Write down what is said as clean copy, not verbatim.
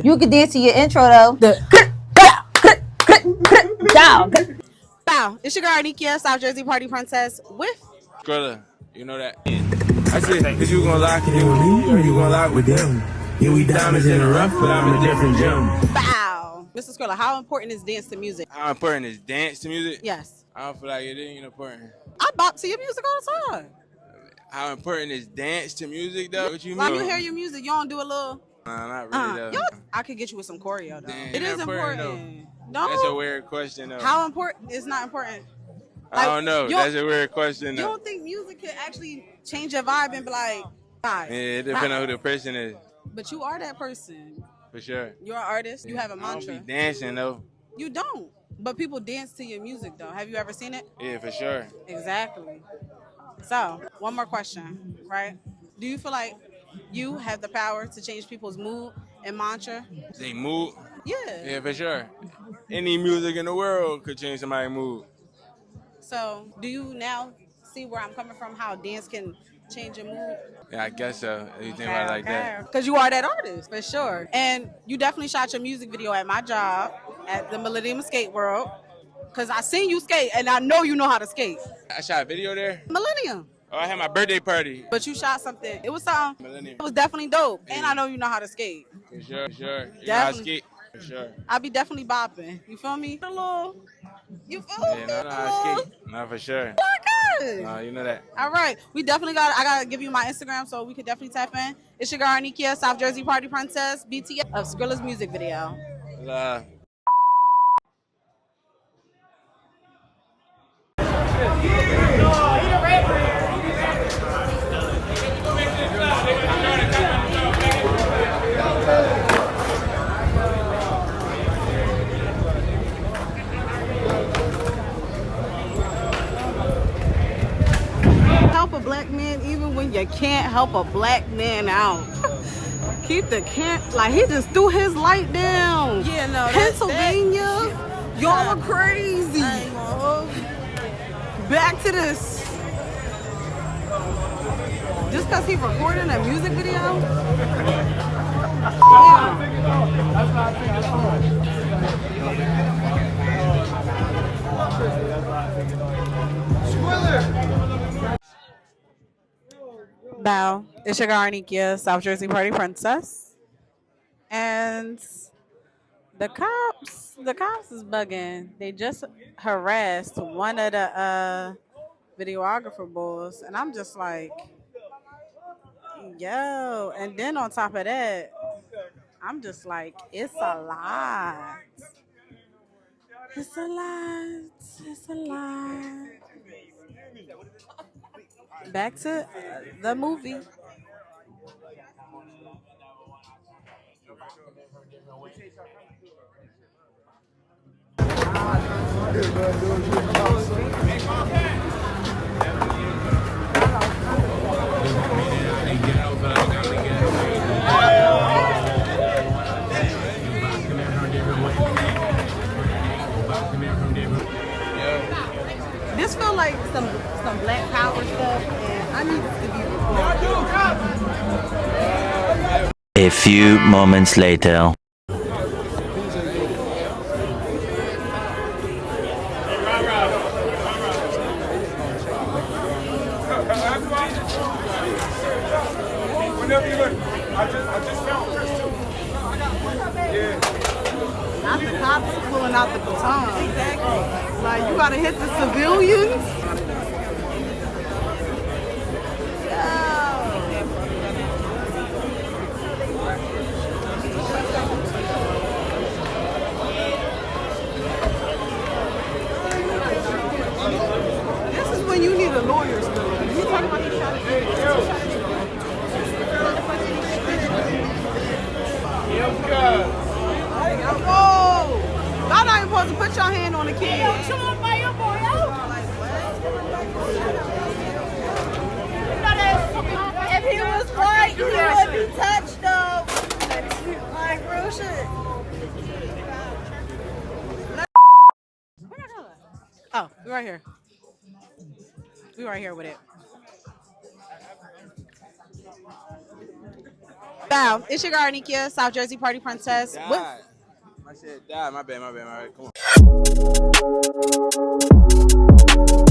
You can dance to your intro though. Down. Bow. It's your girl Arnickia, South Jersey Party Princess with Skrilla, you know that. I said, is you gonna lock it in with me or you gonna lock with them? Yeah, we diamonds in the rough, but I'm a different gem. Bow. Mr. Skrilla, how important is dance to music? How important is dance to music? Yes. I don't feel like it ain't important. I bop to your music all the time. How important is dance to music though? What you Like mean? you hear your music, you don't do a little. Nah, not really though. I could get you with some choreo though. Damn, It is important. No. That's a weird question though. How important? It's not important. I don't know. That's a weird question You though. don't think music could actually change your vibe and be like, Yeah, it depends on who the person is. But you are that person. For sure. You're an artist. You have a mantra. I don't be dancing though. You don't. But people dance to your music though. Have you ever seen it? Yeah, for sure. Exactly. So, one more question, right? Do you feel like you have the power to change people's mood and mantra? They mood. Yeah. Yeah, for sure. Any music in the world could change somebody's mood. So, do you now see where I'm coming from? How dance can change your mood? Yeah, I guess so. If you think about it like that. Because you are that artist, for sure. And you definitely shot your music video at my job at the Millennium Skate World. Because I seen you skate, and I know you know how to skate. I shot a video there. Millennium. Oh, I had my birthday party. But you shot something. It was something. Millennium. It was definitely dope. Yeah. And I know you know how to skate. For sure, for sure. You know how to Definitely. skate? For sure. I be definitely bopping. You feel me? A little. You feel me? Yeah, no, no, I skate. No, for sure. Good. No, you know that. All right. We definitely I got to give you my Instagram so we could definitely tap in. It's your girl Arnickia, South Jersey Party Princess, BTS of Skrilla's music video. Help a black man even when you can't help a black man out. Keep the like he just threw his light down. Yeah, no. Pennsylvania, y'all are crazy. Back to this. Just because he recorded a music video? Bow. It's your girl Arnickia, South Jersey Party Princess. And the cops is bugging. They just harassed one of the videographer boys. And I'm just like, yo. And then on top of that, I'm just like, it's a lot. It's a lot. It's a lot. Back to the movie. This feel like some Black Power stuff, and I need this to be recorded. A few moments later. Not the cops pulling out the baton. Exactly. Like, you gotta hit the civilians. This is when you need a lawyer still. You talking about the shot? Whoa! Y'all not even supposed to put your hand on the kid. If he was white, he would be touched though. Like real shit. Oh, we right here. We right here with it. Bow. It's your girl Arnickia, South Jersey Party Princess. My shit died. My bad. Come on.